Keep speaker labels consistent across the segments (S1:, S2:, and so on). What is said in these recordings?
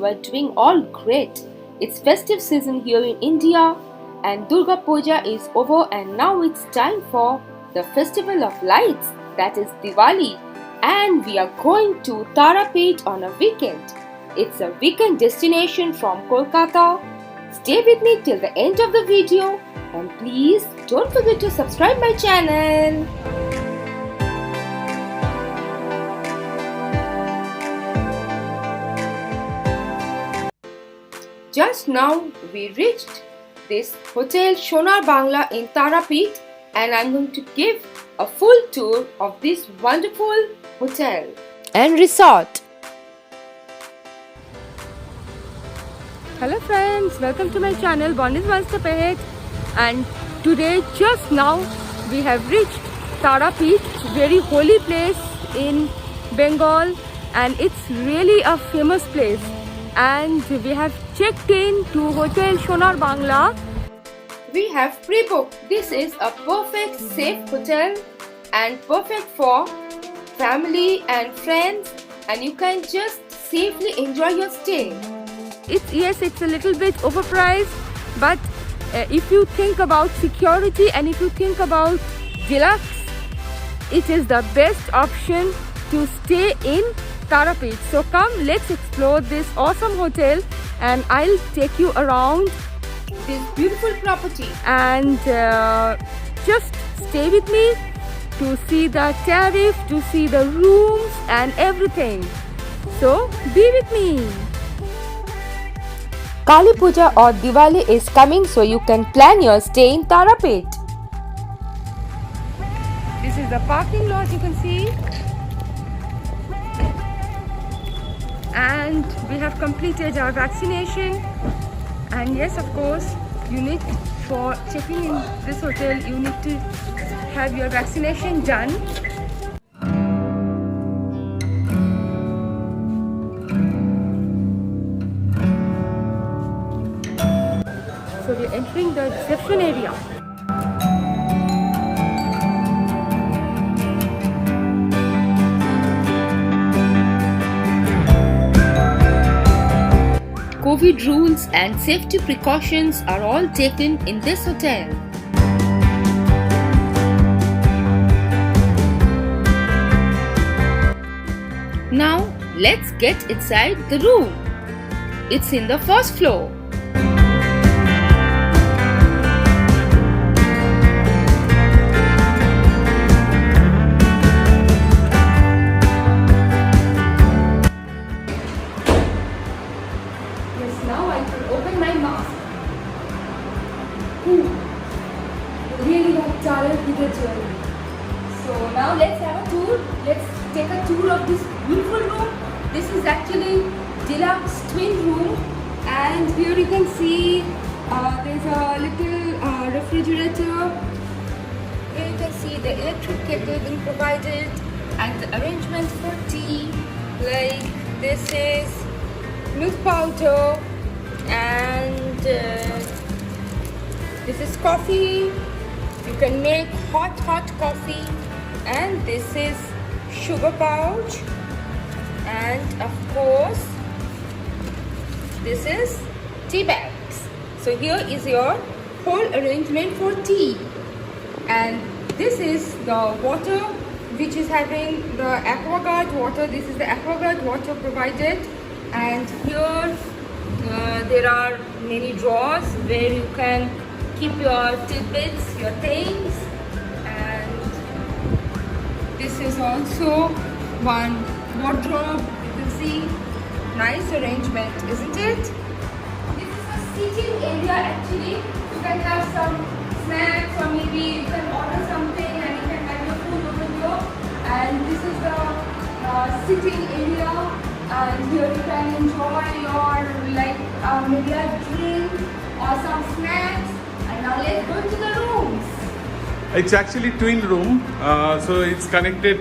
S1: are doing all great. It's festive season here in India and Durga Puja is over and now it's time for the festival of lights, that is Diwali, and we are going to Tarapet on a weekend. It's a weekend destination from Kolkata. Stay with me till the end of the video and please don't forget to subscribe my channel. Just now we reached this Hotel Sonar Bangla in Tarapet and I'm going to give a full tour of this wonderful hotel and resort. Hello friends, welcome to my channel Bonnie's One Step Ahead, and today just now we have reached Tarapet, very holy place in Bengal, and it's really a famous place. And we have checked in to Hotel Sonar Bangla. We have pre-booked. This is a perfect safe hotel and perfect for family and friends, and you can just safely enjoy your stay. It's a little bit overpriced, but if you think about security and if you think about deluxe, it is the best option to stay in Tarapet. So come, let's explore this awesome hotel and I'll take you around this beautiful property, and just stay with me to see the tariff, to see the rooms and everything. So be with me. Kali Puja or Diwali is coming, so you can plan your stay in Tarapet. This is the parking lot, you can see. And we have completed our vaccination. And yes, of course, you need, for checking in this hotel, you need to have your vaccination done. So we are entering the reception area. COVID rules and safety precautions are all taken in this hotel. Now let's get inside the room. It's in the first floor. Now I can open my mask. Really got tired with the journey. So now let's have a tour. Let's take a tour of this beautiful room. This is actually deluxe twin room, and here you can see there's a little refrigerator. Here you can see the electric kettle being provided and the arrangement for tea. Like this is milk powder. And this is coffee. You can make hot coffee. And this is sugar pouch. And of course, this is tea bags. So here is your whole arrangement for tea. And this is the water, which is having the AquaGuard water. This is the AquaGuard water provided. And here there are many drawers where you can keep your tidbits, your things, and this is also one wardrobe. You can see, nice arrangement, isn't it? This is a seating area actually. You can have some snacks or maybe you can order something and you can have your food over here. And this is the sitting area. And here you can enjoy your maybe a drink or some snacks. And now let's go to the rooms.
S2: It's actually twin room, so it's connected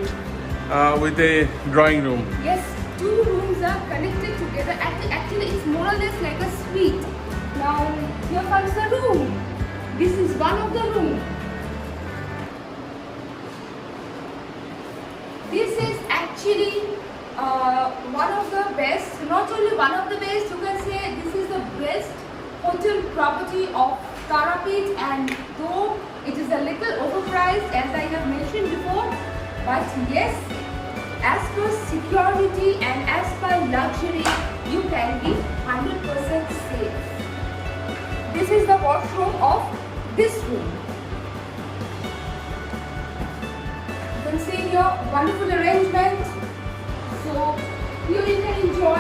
S2: with a drawing room.
S1: Yes, two rooms are connected together. Actually, it's more or less like a suite. Now here comes the room. This is one of the rooms. This is actually one of the best, not only one of the best, you can say this is the best hotel property of Tarapeeth, and though it is a little overpriced as I have mentioned before, but yes, as per security and as per luxury, you can be 100% safe. This is the washroom of this room. You can see here wonderful arrangement. So here you can enjoy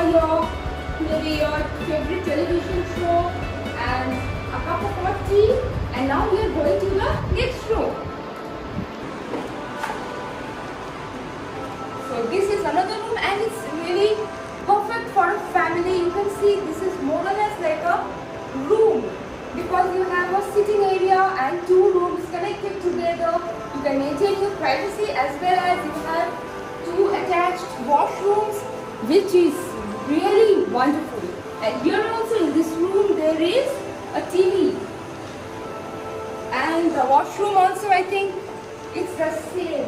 S1: maybe your favorite television show and a cup of hot tea. And now we are going to the next room. So this is another room and it's really perfect for a family. You can see this is more or less like a room because you have a sitting area and two rooms connected together. You can maintain your privacy as well as you have two attached washrooms, which is really wonderful. And here also in this room there is a TV. And the washroom also, I think it's the same.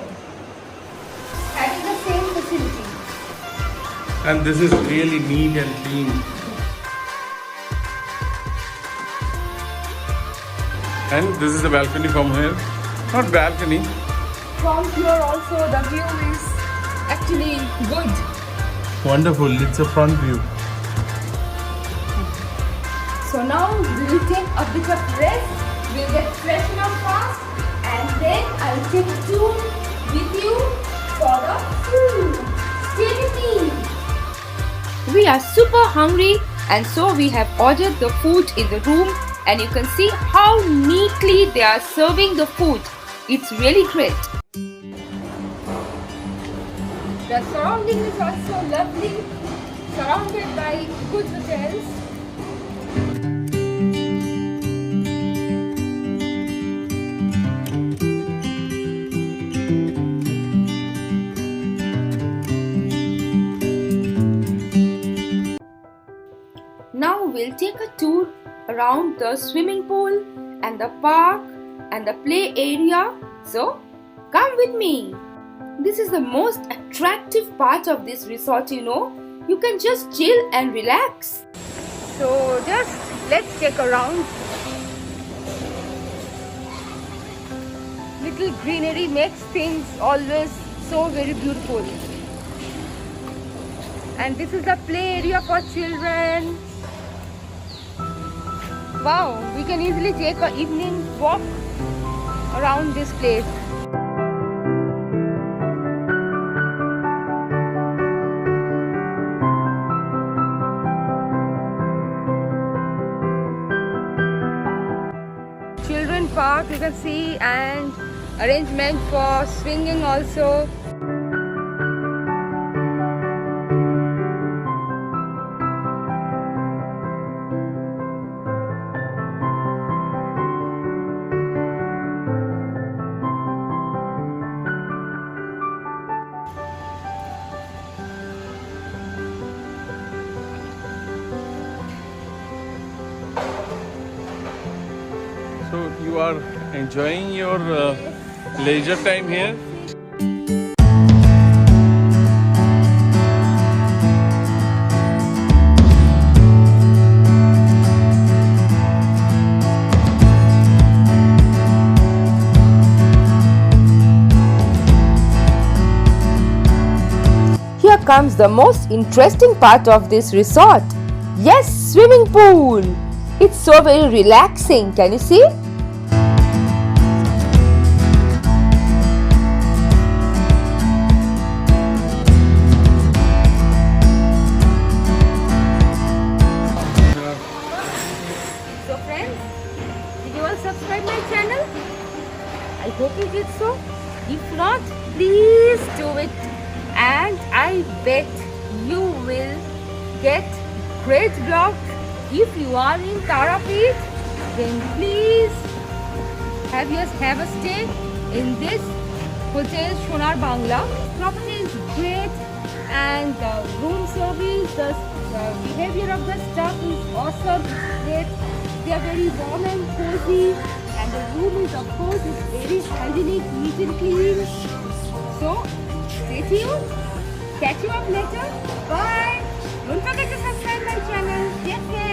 S1: Having the same facility.
S2: And this is really neat and clean. And this is the balcony from here. Not balcony.
S1: From here also the view is actually good.
S2: Wonderful. It's a front view.
S1: So now we will take a bit of rest. We'll get freshen up fast. And then I'll take a tour with you for the food. Stay with me. We are super hungry and so we have ordered the food in the room, and you can see how neatly they are serving the food. It's really great. The surrounding is also lovely, surrounded by good hotels. Now we'll take a tour around the swimming pool and the park and the play area. So come with me. This is the most attractive part of this resort, you know. You can just chill and relax. So just let's check around. Little greenery makes things always so very beautiful. And this is the play area for children. Wow, we can easily take an evening walk around this place. Children park you can see, and arrangement for swinging also.
S2: So you are enjoying your leisure time here?
S1: Here comes the most interesting part of this resort. Yes, swimming pool. It's so very relaxing. Can you see? So friends, did you all subscribe my channel? I hope you did so. If not, please do it. And I bet you will get great vlog. If you are in Tarapeeth, then please have a stay in this Hotel Sonar Bangla. Property is great and the room service, the behavior of the staff is awesome, great. They are very warm and cozy, and the room is, of course, is very hygienic, neat and clean. So stay tuned Catch you up later. Bye. Don't forget to subscribe my channel. Take care.